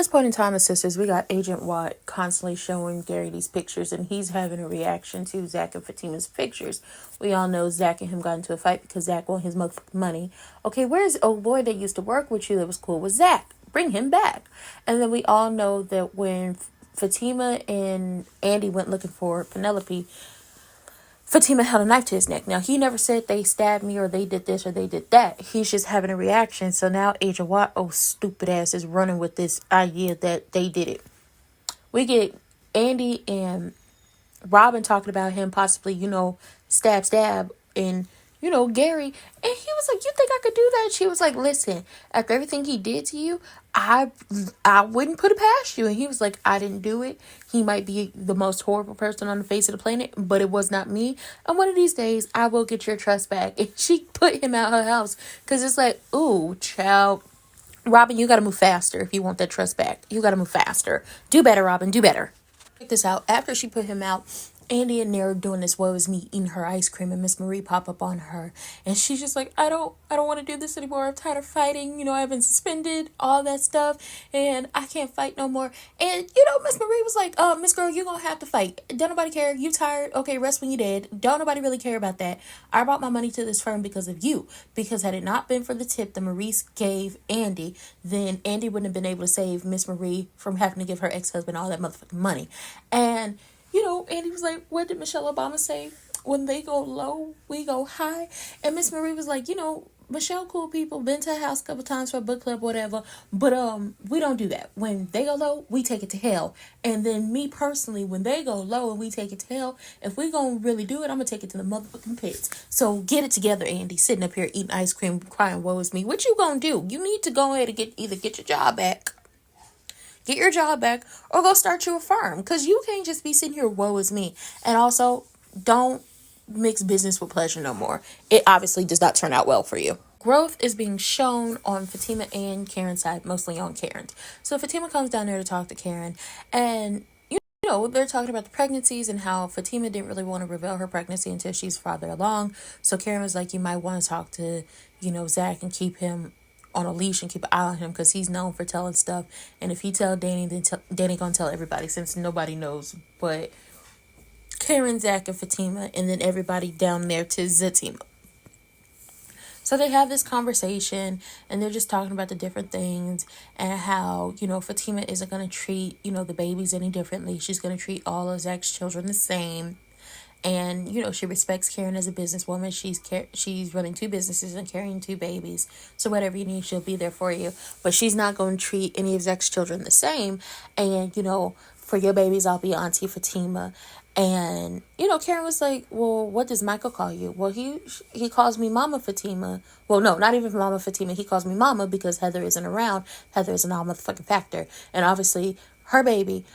this point in time of Sisters, we got Agent Watt constantly showing Gary these pictures, and he's having a reaction to Zach and Fatima's pictures. We all know Zach and him got into a fight because Zach wanted his motherfucking money. Okay, where's old boy that used to work with you that was cool with Zach? Bring him back. And then we all know that when Fatima and ANDI went looking for Penelope, Fatima held a knife to his neck. Now, he never said they stabbed me or they did this or they did that. He's just having a reaction. So now Agent Watt, oh stupid ass, is running with this idea that they did it. We get ANDI and Robin talking about him possibly, stab, and, Gary. And he was like, you think I could do that? She was like, listen, after everything he did to you, I wouldn't put it past you. And he was like, I didn't do it. He might be the most horrible person on the face of the planet, but it was not me. And one of these days, I will get your trust back. And she put him out her house because it's like, ooh, child. Robin, you got to move faster if you want that trust back. You got to move faster. Do better, Robin. Do better. Check this out. After she put him out, ANDI and they're doing this woe is me eating her ice cream, and Miss Marie pop up on her, and she's just like, I don't want to do this anymore. I'm tired of fighting. I've been suspended, all that stuff, and I can't fight no more. And Miss Marie was like, Miss Girl, you gonna have to fight. Don't nobody care. You tired? Okay, rest when you dead. Don't nobody really care about that. I brought my money to this firm because of you. Because had it not been for the tip that Maurice gave ANDI, then ANDI wouldn't have been able to save Miss Marie from having to give her ex-husband all that motherfucking money. And ANDI was like, what did Michelle Obama say? When they go low, we go high. And Miss Marie was like, Michelle cool people, been to her house a couple times for a book club, whatever. But we don't do that. When they go low, we take it to hell. And then me personally, when they go low and we take it to hell, if we gonna really do it, I'm gonna take it to the motherfucking pits. So get it together, ANDI. Sitting up here eating ice cream, crying, woe is me. What you gonna do? You need to go ahead and either get your job back. Get your job back or go start you a firm, because you can't just be sitting here, woe is me. And also, don't mix business with pleasure no more. It obviously does not turn out well for you. Growth is being shown on Fatima and Karen's side, mostly on Karen's. So Fatima comes down there to talk to Karen, and they're talking about the pregnancies and how Fatima didn't really want to reveal her pregnancy until she's farther along. So Karen was like, you might want to talk to, Zach and keep him on a leash and keep an eye on him, because he's known for telling stuff. And if he tell Danny, then Danny gonna tell everybody, since nobody knows but Karen, Zach, and Fatima, and then everybody down there to Zatima. So they have this conversation, and they're just talking about the different things and how, Fatima isn't going to treat, the babies any differently. She's going to treat all of Zach's children the same. And, she respects Karen as a businesswoman. She's running 2 businesses and carrying 2 babies. So whatever you need, she'll be there for you. But she's not going to treat any of Zach's children the same. And, for your babies, I'll be Auntie Fatima. And, Karen was like, well, what does Michael call you? Well, he calls me Mama Fatima. Well, no, not even Mama Fatima. He calls me Mama because Heather isn't around. Heather is an all motherfucking factor. And obviously, her baby,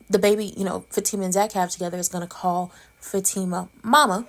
the baby, Fatima and Zach have together is going to call Fatima Mama.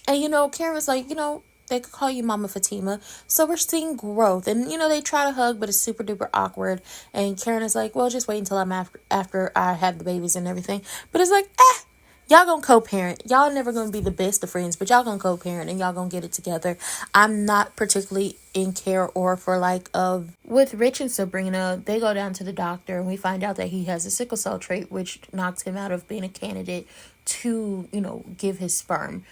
And, Karen was like, they could call you Mama Fatima. So we're seeing growth. And, they try to hug, but it's super duper awkward. And Karen is like, well, just wait until I'm after I have the babies and everything. But it's like, y'all gonna co-parent. Y'all never gonna be the best of friends, but y'all gonna co-parent and y'all gonna get it together. I'm not particularly in care or for with Rich and Sabrina, they go down to the doctor and we find out that he has a sickle cell trait, which knocks him out of being a candidate to, give his sperm.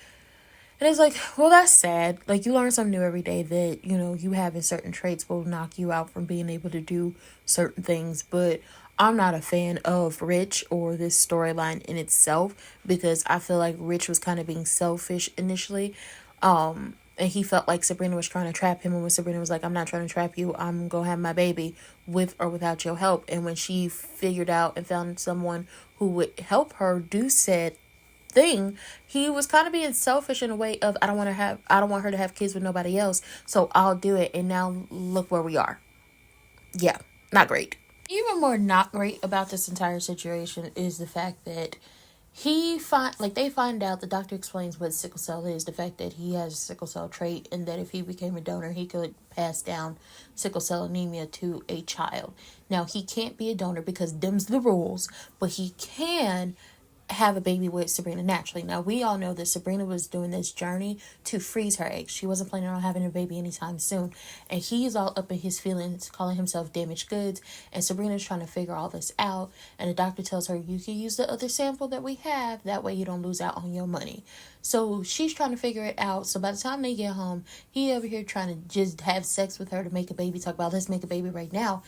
And it's like, well, that's sad. Like, you learn something new every day that, you having certain traits will knock you out from being able to do certain things. But I'm not a fan of Rich or this storyline in itself, because I feel like Rich was kind of being selfish initially. And he felt like Sabrina was trying to trap him. And when Sabrina was like, I'm not trying to trap you, I'm going to have my baby with or without your help. And when she figured out and found someone who would help her do said thing, he was kind of being selfish in a way of, I don't want her to have kids with nobody else, so I'll do it. And now look where we are. Yeah, not great. Even more not great about this entire situation is the fact that they find out, the doctor explains what sickle cell is, the fact that he has a sickle cell trait, and that if he became a donor, he could pass down sickle cell anemia to a child. Now, he can't be a donor because them's the rules, but he can have a baby with Sabrina naturally. Now, we all know that Sabrina was doing this journey to freeze her eggs. She wasn't planning on having a baby anytime soon. And he's all up in his feelings, calling himself damaged goods. And Sabrina's trying to figure all this out. And the doctor tells her, you can use the other sample that we have. That way you don't lose out on your money. So she's trying to figure it out. So by the time they get home, he over here trying to just have sex with her to make a baby. Talk about, let's make a baby right now.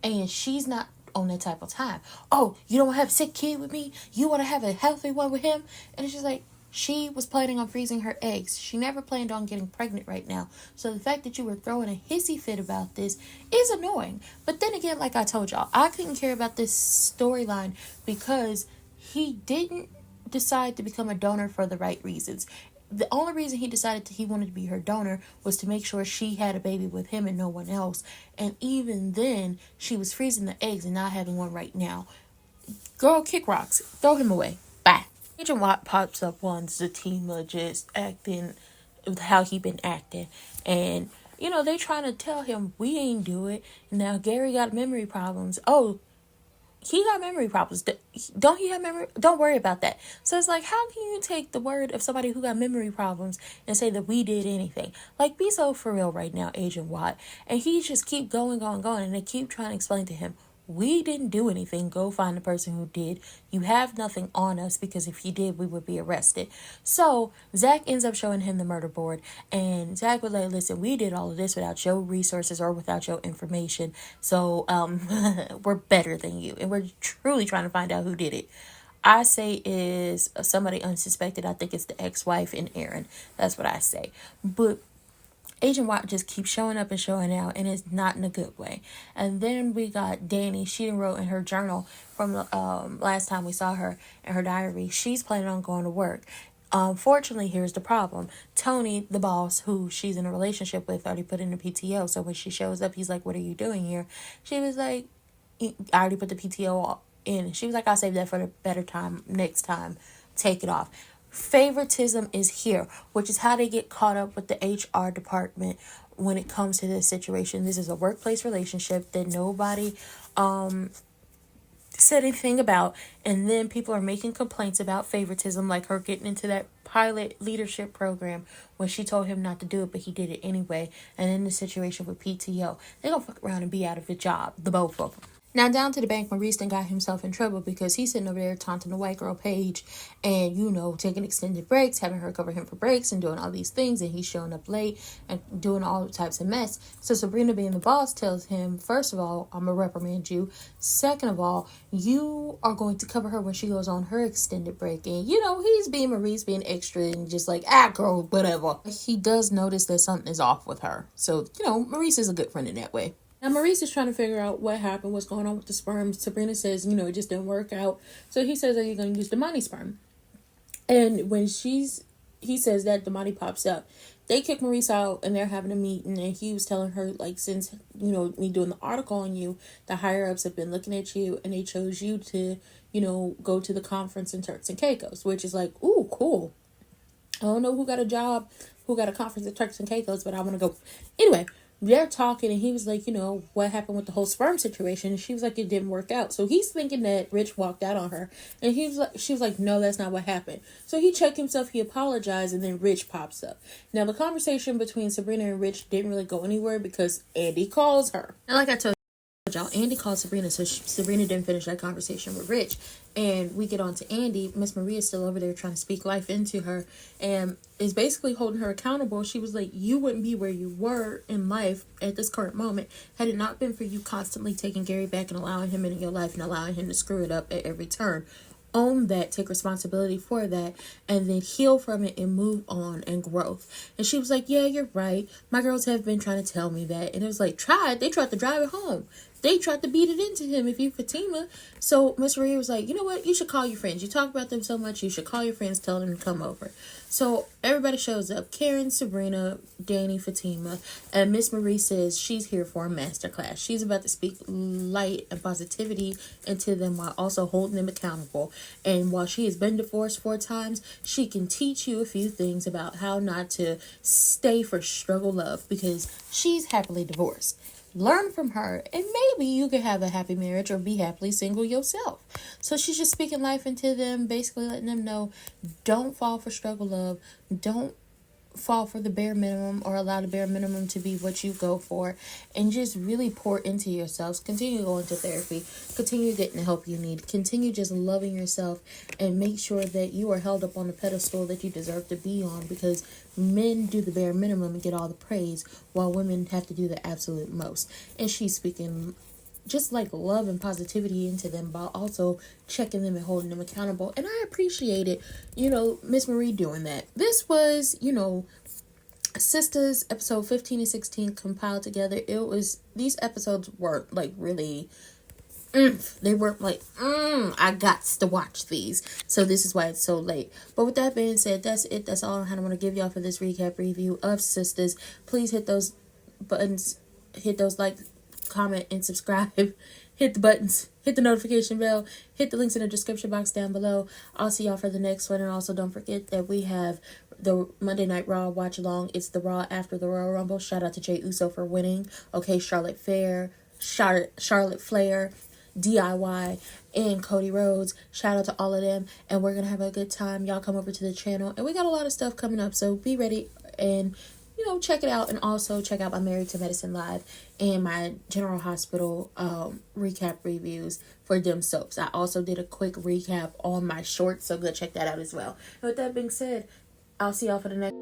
And she's not on that type of time. Oh, you don't want to have a sick kid with me? You want to have a healthy one with him? And it's just like, she was planning on freezing her eggs. She never planned on getting pregnant right now. So the fact that you were throwing a hissy fit about this is annoying. But then again, like I told y'all, I couldn't care about this storyline because he didn't decide to become a donor for the right reasons. The only reason he decided he wanted to be her donor was to make sure she had a baby with him and no one else. And even then, she was freezing the eggs and not having one right now. Girl, kick rocks. Throw him away. Bye. Agent Watt pops up on Zatima just acting how he been acting. And, you know, they trying to tell him, we ain't do it. Now, Gary got memory problems. Oh, he got memory problems. Don't he have memory? Don't worry about that. So it's like, how can you take the word of somebody who got memory problems and say that we did anything? Like, be so for real right now, Agent Watt. And he just keep going. And they keep trying to explain to him, we didn't do anything. Go find the person who did. You have nothing on us because if you did, we would be arrested. So Zach ends up showing him the murder board. And Zach was like, listen, we did all of this without your resources or without your information. So we're better than you. And we're truly trying to find out who did it. I say is somebody unsuspected. I think it's the ex-wife and Aaron. That's what I say. But Agent Watt just keeps showing up and showing out, and it's not in a good way. And then we got Danny. She wrote in her journal from the last time we saw her in her diary. She's planning on going to work. Unfortunately, here's the problem. Tony, the boss, who she's in a relationship with, already put in a PTO. So when she shows up, he's like, what are you doing here? She was like, I already put the PTO in. She was like, I'll save that for the better time next time. Take it off. Favoritism is here, which is how they get caught up with the HR department when it comes to this situation. This is a workplace relationship that nobody said anything about, and then people are making complaints about favoritism, like her getting into that pilot leadership program when she told him not to do it, but he did it anyway. And then the situation with PTO, they're gonna fuck around and be out of a job, the both of them. Now, down to the bank, Maurice done got himself in trouble because he's sitting over there taunting the white girl Paige and, you know, taking extended breaks, having her cover him for breaks and doing all these things. And he's showing up late and doing all types of mess. So Sabrina, being the boss, tells him, first of all, I'm going to reprimand you. Second of all, you are going to cover her when she goes on her extended break. And, you know, he's being Maurice, being extra and just like, girl, whatever. He does notice that something is off with her. So, you know, Maurice is a good friend in that way. Now, Maurice is trying to figure out what happened, what's going on with the sperm. Sabrina says, you know, it just didn't work out. So he says, are you going to use the Damani sperm? And when he says that, Damani pops up. They kick Maurice out and they're having a meeting. And he was telling her, like, since, you know, me doing the article on you, the higher-ups have been looking at you and they chose you to, you know, go to the conference in Turks and Caicos, which is like, ooh, cool. I don't know who got a job, who got a conference in Turks and Caicos, but I want to go. Anyway, they're talking and he was like, you know, what happened with the whole sperm situation? And she was like, it didn't work out. So he's thinking that Rich walked out on her. And she was like, no, that's not what happened. So he checked himself, he apologized, and then Rich pops up. Now, the conversation between Sabrina and Rich didn't really go anywhere because Andy calls her. And like I told y'all, Andy called Sabrina, so Sabrina didn't finish that conversation with Rich. And we get on to Andy. Miss Maria's still over there trying to speak life into her and is basically holding her accountable. She was like, you wouldn't be where you were in life at this current moment had it not been for you constantly taking Gary back and allowing him into your life and allowing him to screw it up at every turn. Own that, take responsibility for that, and then heal from it and move on and growth. And she was like, yeah, you're right. My girls have been trying to tell me that. And it was like, they tried to drive it home. They tried to beat it into him if you Fatima. So Miss Maria was like, you know what? You should call your friends. You talk about them so much. You should call your friends, tell them to come over. So everybody shows up. Karen, Sabrina, Danny, Fatima. And Miss Marie says she's here for a masterclass. She's about to speak light and positivity into them while also holding them accountable. And while she has been divorced 4 times, she can teach you a few things about how not to stay for struggle love because she's happily divorced. Learn from her, and maybe you could have a happy marriage or be happily single yourself. So she's just speaking life into them, basically letting them know, don't fall for struggle love. Don't fall for the bare minimum or allow the bare minimum to be what you go for, and just really pour into yourselves. Continue going to therapy, continue getting the help you need, continue just loving yourself, and make sure that you are held up on the pedestal that you deserve to be on, because men do the bare minimum and get all the praise while women have to do the absolute most. And she's speaking just like love and positivity into them, but also checking them and holding them accountable. And I appreciate it, Miss Marie doing that. This was, Sistas episode 15 and 16 compiled together. These episodes weren't like really, they weren't like, I got to watch these. So this is why it's so late. But with that being said, that's it. That's all I want to give y'all for this recap review of Sistas. Please hit those buttons, hit those like, comment, and subscribe. Hit the buttons, hit the notification bell, hit the links in the description box down below. I'll see y'all for the next one. And also don't forget that we have the Monday Night Raw watch along. It's the Raw after the Royal Rumble. Shout out to Jey Uso for winning. Okay, Charlotte Flair, DIY, and Cody Rhodes. Shout out to all of them, and we're gonna have a good time. Y'all come over to the channel, and we got a lot of stuff coming up, so be ready and check it out. And also check out my Married to Medicine live and my General Hospital recap reviews for them soaps. I also did a quick recap on my shorts, so go check that out as well. And with that being said, I'll see y'all for the next